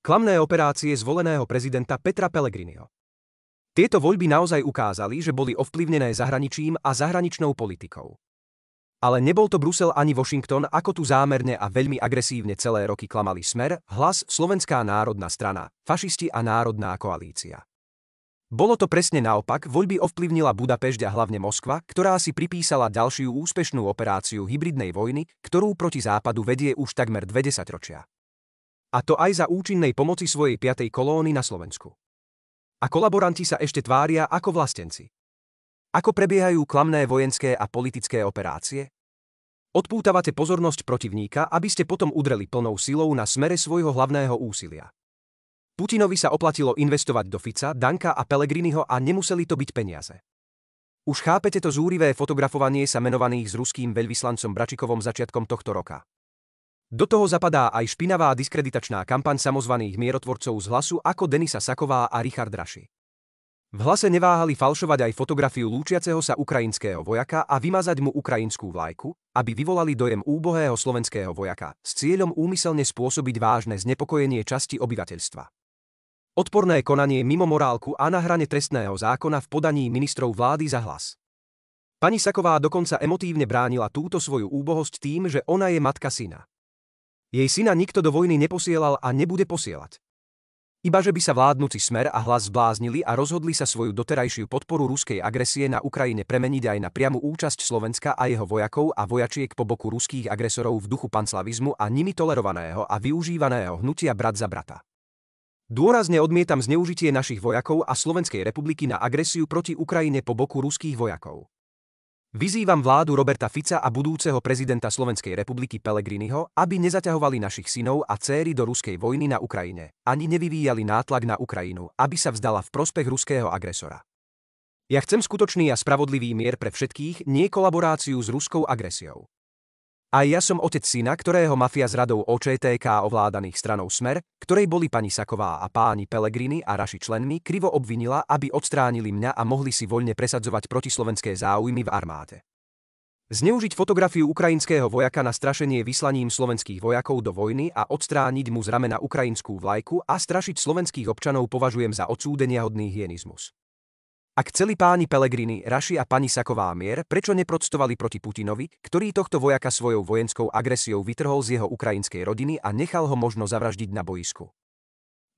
Klamné operácie zvoleného prezidenta Petra Pellegriniho. Tieto voľby naozaj ukázali, že boli ovplyvnené zahraničím a zahraničnou politikou. Ale nebol to Brusel ani Washington, ako tu zámerne a veľmi agresívne celé roky klamali Smer, Hlas, Slovenská národná strana, fašisti a Národná koalícia. Bolo to presne naopak, voľby ovplyvnila Budapešť a hlavne Moskva, ktorá si pripísala ďalšiu úspešnú operáciu hybridnej vojny, ktorú proti Západu vedie už takmer 20 ročia. A to aj za účinnej pomoci svojej 5. kolóny na Slovensku. A kolaboranti sa ešte tvária ako vlastenci. Ako prebiehajú klamné vojenské a politické operácie? Odpútavate pozornosť protivníka, aby ste potom udreli plnou silou na smere svojho hlavného úsilia. Putinovi sa oplatilo investovať do Fica, Danka a Pellegriniho a nemuseli to byť peniaze. Už chápete to zúrivé fotografovanie sa menovaných s ruským veľvyslancom Bračikovom začiatkom tohto roka. Do toho zapadá aj špinavá diskreditačná kampaň samozvaných mierotvorcov z Hlasu ako Denisa Saková a Richard Raši. V Hlase neváhali falšovať aj fotografiu lúčiaceho sa ukrajinského vojaka a vymazať mu ukrajinskú vlajku, aby vyvolali dojem úbohého slovenského vojaka, s cieľom úmyselne spôsobiť vážne znepokojenie časti obyvateľstva. Odporné konanie mimo morálku a na hrane trestného zákona v podaní ministrov vlády za Hlas. Pani Saková dokonca emotívne bránila túto svoju úbohosť tým, že ona je matka syna. Jej syna nikto do vojny neposielal a nebude posielať. Ibaže by sa vládnuci Smer a Hlas zbláznili a rozhodli sa svoju doterajšiu podporu ruskej agresie na Ukrajine premeniť aj na priamu účasť Slovenska a jeho vojakov a vojačiek po boku ruských agresorov v duchu panslavizmu a nimi tolerovaného a využívaného hnutia brat za brata. Dôrazne odmietam zneužitie našich vojakov a Slovenskej republiky na agresiu proti Ukrajine po boku ruských vojakov. Vyzývam vládu Roberta Fica a budúceho prezidenta Slovenskej republiky Pellegriniho, aby nezaťahovali našich synov a dcéry do ruskej vojny na Ukrajine, ani nevyvíjali nátlak na Ukrajinu, aby sa vzdala v prospech ruského agresora. Ja chcem skutočný a spravodlivý mier pre všetkých, nie kolaboráciu s ruskou agresiou. Aj ja som otec syna, ktorého mafia z radou OČTK ovládaných stranou Smer, ktorej boli pani Saková a páni Pellegrini a Raši členmi, krivo obvinila, aby odstránili mňa a mohli si voľne presadzovať protislovenské záujmy v armáde. Zneužiť fotografiu ukrajinského vojaka na strašenie vyslaním slovenských vojakov do vojny a odstrániť mu z ramena ukrajinskú vlajku a strašiť slovenských občanov považujem za odsúdeniahodný hyenizmus. Ak chceli páni Pellegrini, Raši a pani Saková mier, prečo neprotestovali proti Putinovi, ktorý tohto vojaka svojou vojenskou agresiou vytrhol z jeho ukrajinskej rodiny a nechal ho možno zavraždiť na boisku?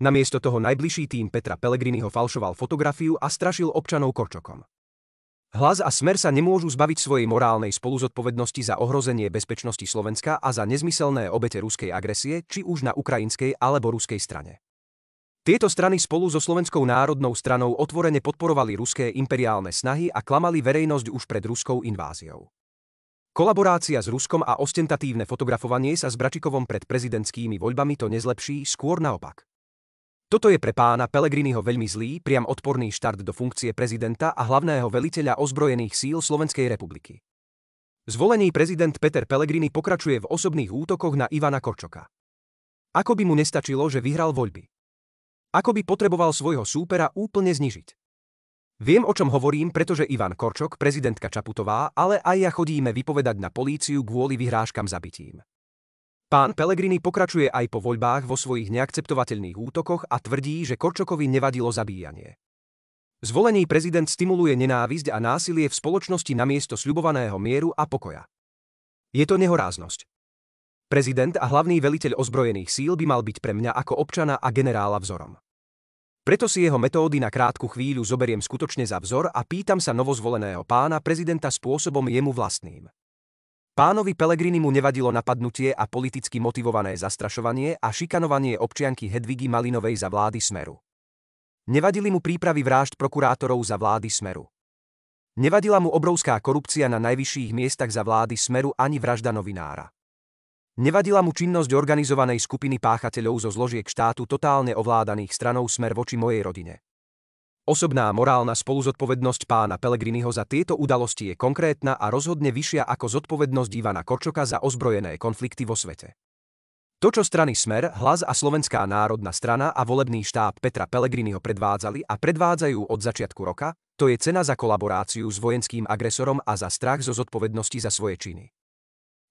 Namiesto toho najbližší tím Petra Pellegriniho falšoval fotografiu a strašil občanov korčokom. Hlas a Smer sa nemôžu zbaviť svojej morálnej spoluzodpovednosti za ohrozenie bezpečnosti Slovenska a za nezmyselné obete ruskej agresie, či už na ukrajinskej alebo ruskej strane. Tieto strany spolu so Slovenskou národnou stranou otvorene podporovali ruské imperiálne snahy a klamali verejnosť už pred ruskou inváziou. Kolaborácia s Ruskom a ostentatívne fotografovanie sa s Bračikovom pred prezidentskými voľbami to nezlepší, skôr naopak. Toto je pre pána Pellegriniho veľmi zlý, priam odporný štart do funkcie prezidenta a hlavného veliteľa ozbrojených síl Slovenskej republiky. Zvolený prezident Peter Pellegrini pokračuje v osobných útokoch na Ivana Korčoka. Ako by mu nestačilo, že vyhral voľby? Ako by potreboval svojho súpera úplne znižiť. Viem, o čom hovorím, pretože Ivan Korčok, prezidentka Čaputová, ale aj ja chodíme vypovedať na políciu kvôli vyhrážkam zabitím. Pán Pellegrini pokračuje aj po voľbách vo svojich neakceptovateľných útokoch a tvrdí, že Korčokovi nevadilo zabíjanie. Zvolený prezident stimuluje nenávisť a násilie v spoločnosti namiesto sľubovaného mieru a pokoja. Je to nehoráznosť. Prezident a hlavný veliteľ ozbrojených síl by mal byť pre mňa ako občana a generála vzorom. Preto si jeho metódy na krátku chvíľu zoberiem skutočne za vzor a pýtam sa novozvoleného pána prezidenta spôsobom jemu vlastným. Pánovi Pellegrinimu nevadilo napadnutie a politicky motivované zastrašovanie a šikanovanie občianky Hedvigy Malinovej za vlády Smeru. Nevadili mu prípravy vražd prokurátorov za vlády Smeru. Nevadila mu obrovská korupcia na najvyšších miestach za vlády Smeru ani vražda novinára. Nevadila mu činnosť organizovanej skupiny páchateľov zo zložiek štátu totálne ovládaných stranou Smer voči mojej rodine. Osobná morálna spoluzodpovednosť pána Pellegriniho za tieto udalosti je konkrétna a rozhodne vyššia ako zodpovednosť Ivana Korčoka za ozbrojené konflikty vo svete. To, čo strany Smer, Hlas a Slovenská národná strana a volebný štáb Petra Pellegriniho predvádzali a predvádzajú od začiatku roka, to je cena za kolaboráciu s vojenským agresorom a za strach zo zodpovednosti za svoje činy.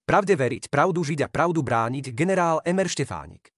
Pravde veriť, pravdu žiť a pravdu brániť, generál Emer Štefánik.